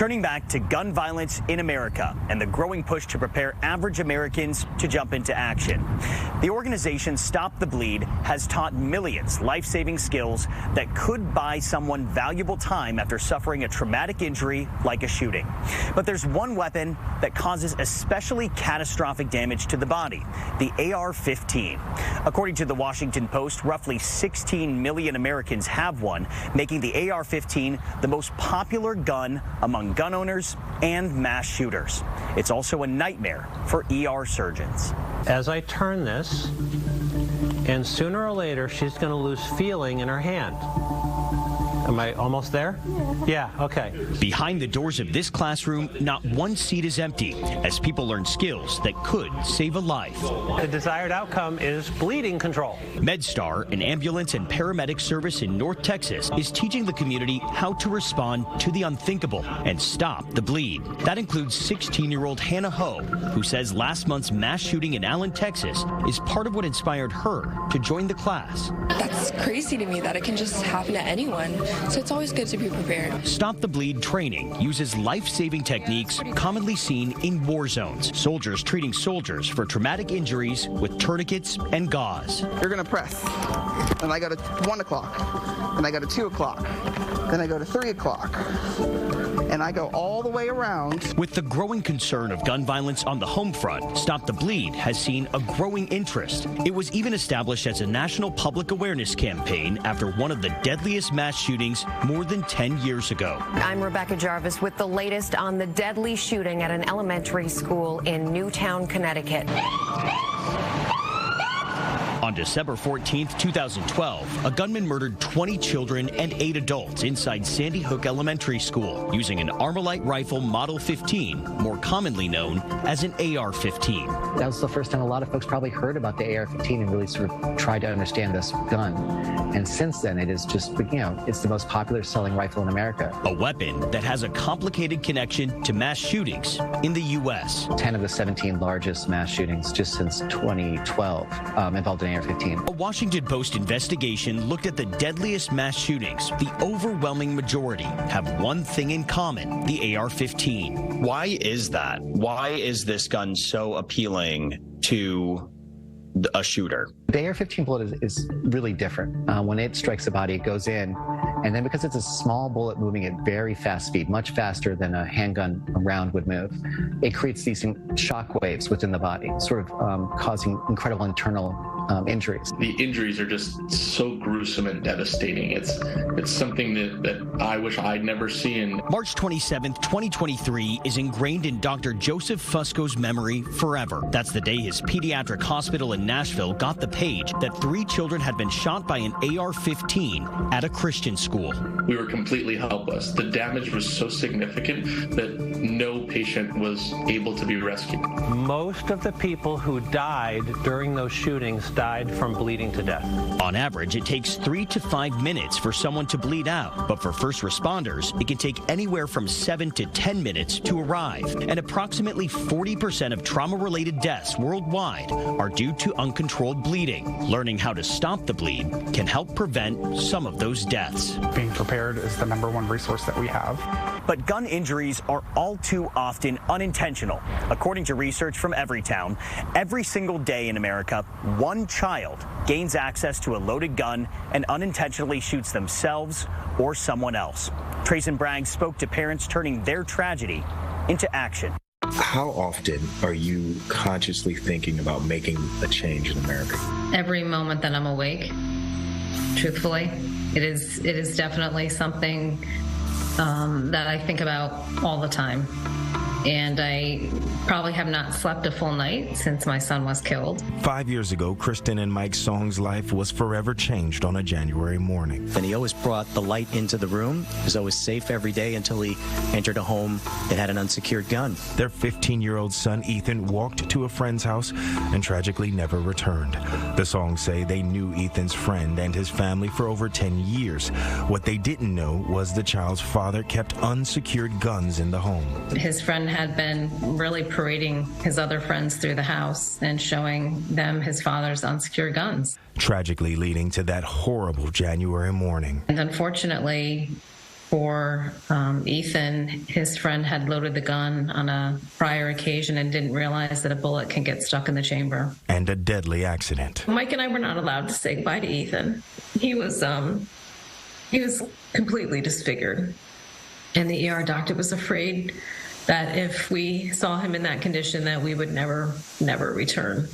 Turning back to gun violence in America and the growing push to prepare average Americans to jump into action. The organization Stop the Bleed has taught millions life-saving skills that could buy someone valuable time after suffering a traumatic injury like a shooting. But there's one weapon that causes especially catastrophic damage to the body, the AR-15. According to the Washington Post, roughly 16 million Americans have one, making the AR-15 the most popular gun among gun owners and mass shooters. It's also a nightmare for ER surgeons. As I turn this, and sooner or later, she's going to lose feeling in her hand. Am I almost there? Yeah, okay. Behind the doors of this classroom, not one seat is empty as people learn skills that could save a life. The desired outcome is bleeding control. MedStar, an ambulance and paramedic service in North Texas, is teaching the community how to respond to the unthinkable and stop the bleed. That includes 16-year-old Hannah Ho, who says last month's mass shooting in Allen, Texas, is part of what inspired her to join the class. That's crazy to me that it can just happen to anyone. So it's always good to be prepared. Stop the Bleed training uses life-saving techniques commonly seen in war zones. Soldiers treating soldiers for traumatic injuries with tourniquets and gauze. You're going to press. And I go to 1 o'clock. Then I go to 2 o'clock. Then I go to 3 o'clock. And I go all the way around. With the growing concern of gun violence on the home front, Stop the Bleed has seen a growing interest. It was even established as a national public awareness campaign after one of the deadliest mass shootings more than 10 years ago. I'm Rebecca Jarvis with the latest on the deadly shooting at an elementary school in Newtown, Connecticut. On December 14, 2012, a gunman murdered 20 children and 8 adults inside Sandy Hook Elementary School using an Armalite rifle Model 15, more commonly known as an AR-15. That was the first time a lot of folks probably heard about the AR-15 and really sort of tried to understand this gun. And since then, it is just, it's the most popular selling rifle in America. A weapon that has a complicated connection to mass shootings in the U.S. 10 of the 17 largest mass shootings just since 2012 involved an AR-15. A Washington Post investigation looked at the deadliest mass shootings. The overwhelming majority have one thing in common, the AR-15. Why is that? Why is this gun so appealing to a shooter? The AR-15 bullet is really different. When it strikes the body, it goes in, and then because it's a small bullet moving at very fast speed, much faster than a handgun round would move, it creates these shock waves within the body, sort of causing incredible internal injuries. The injuries are just so gruesome and devastating. It's something that I wish I'd never seen. March 27th, 2023 is ingrained in Dr. Joseph Fusco's memory forever. That's the day his pediatric hospital in Nashville got the page that 3 children had been shot by an AR-15 at a Christian school. We were completely helpless. The damage was so significant that no patient was able to be rescued. Most of the people who died during those shootings died from bleeding to death. On average, it takes 3 to 5 minutes for someone to bleed out, but for first responders, it can take anywhere from 7 to 10 minutes to arrive. And approximately 40% of trauma-related deaths worldwide are due to uncontrolled bleeding. Learning how to stop the bleed can help prevent some of those deaths. Being prepared is the #1 resource that we have. But gun injuries are all too often unintentional. According to research from Everytown, every single day in America, 1 child gains access to a loaded gun and unintentionally shoots themselves or someone else. Trayson Bragg spoke to parents turning their tragedy into action. How often are you consciously thinking about making a change in America? Every moment that I'm awake, truthfully. It is definitely something that I think about all the time. And I probably have not slept a full night since my son was killed. 5 years ago, Kristen and Mike Song's life was forever changed on a January morning. And he always brought the light into the room. He was always safe every day until he entered a home that had an unsecured gun. Their 15-year-old son, Ethan, walked to a friend's house and tragically never returned. The Songs say they knew Ethan's friend and his family for over 10 years. What they didn't know was the child's father kept unsecured guns in the home. His friend had been really parading his other friends through the house and showing them his father's unsecured guns. Tragically leading to that horrible January morning. And unfortunately, for Ethan, his friend had loaded the gun on a prior occasion and didn't realize that a bullet can get stuck in the chamber. And a deadly accident. Mike and I were not allowed to say goodbye to Ethan. He was completely disfigured. And the ER doctor was afraid that if we saw him in that condition, that we would never return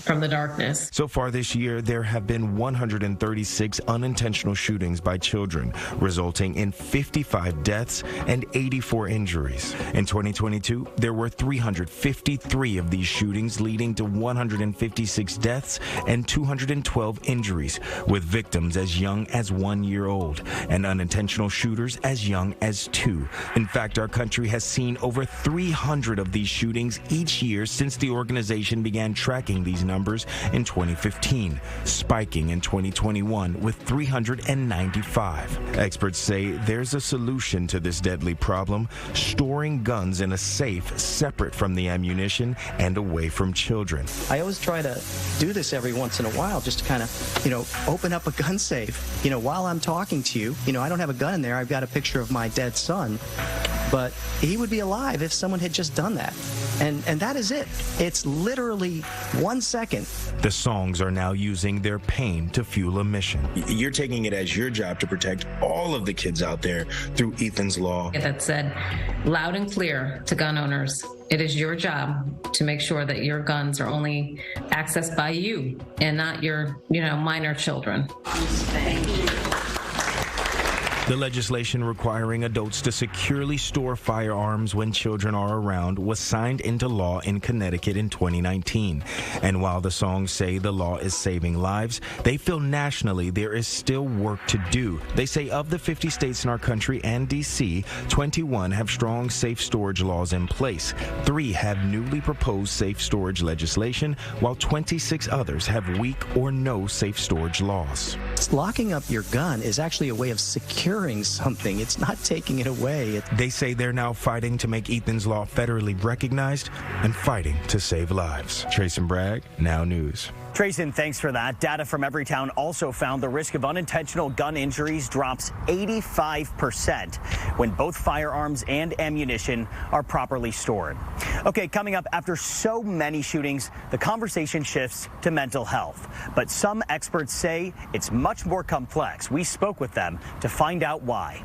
from the darkness. So far this year, there have been 136 unintentional shootings by children, resulting in 55 deaths and 84 injuries. In 2022, there were 353 of these shootings, leading to 156 deaths and 212 injuries, with victims as young as 1 year old and unintentional shooters as young as 2. In fact, our country has seen over 300 of these shootings each year since the organization began tracking these numbers in 2015, spiking in 2021 with 395. Experts say there's a solution to this deadly problem: storing guns in a safe separate from the ammunition and away from children. I always try to do this every once in a while, just to kind of, open up a gun safe. While I'm talking to you, I don't have a gun in there. I've got a picture of my dead son, but he would be alive if someone had just done that. And that is it. It's literally 1 second. The songs are now using their pain to fuel a mission. You're taking it as your job to protect all of the kids out there through Ethan's Law. That said loud and clear to gun owners, it is your job to make sure that your guns are only accessed by you and not your, minor children. The legislation requiring adults to securely store firearms when children are around was signed into law in Connecticut in 2019. And while the songs say the law is saving lives, they feel nationally there is still work to do. They say of the 50 states in our country and D.C., 21 have strong safe storage laws in place. 3 have newly proposed safe storage legislation, while 26 others have weak or no safe storage laws. Locking up your gun is actually a way of securing something. It's not taking it away. They say they're now fighting to make Ethan's Law federally recognized and fighting to save lives. Trayson Bragg, Now News. Trayson, thanks for that. Data from Everytown also found the risk of unintentional gun injuries drops 85% when both firearms and ammunition are properly stored. Okay, coming up, after so many shootings, the conversation shifts to mental health. But some experts say it's much more complex. We spoke with them to find out why.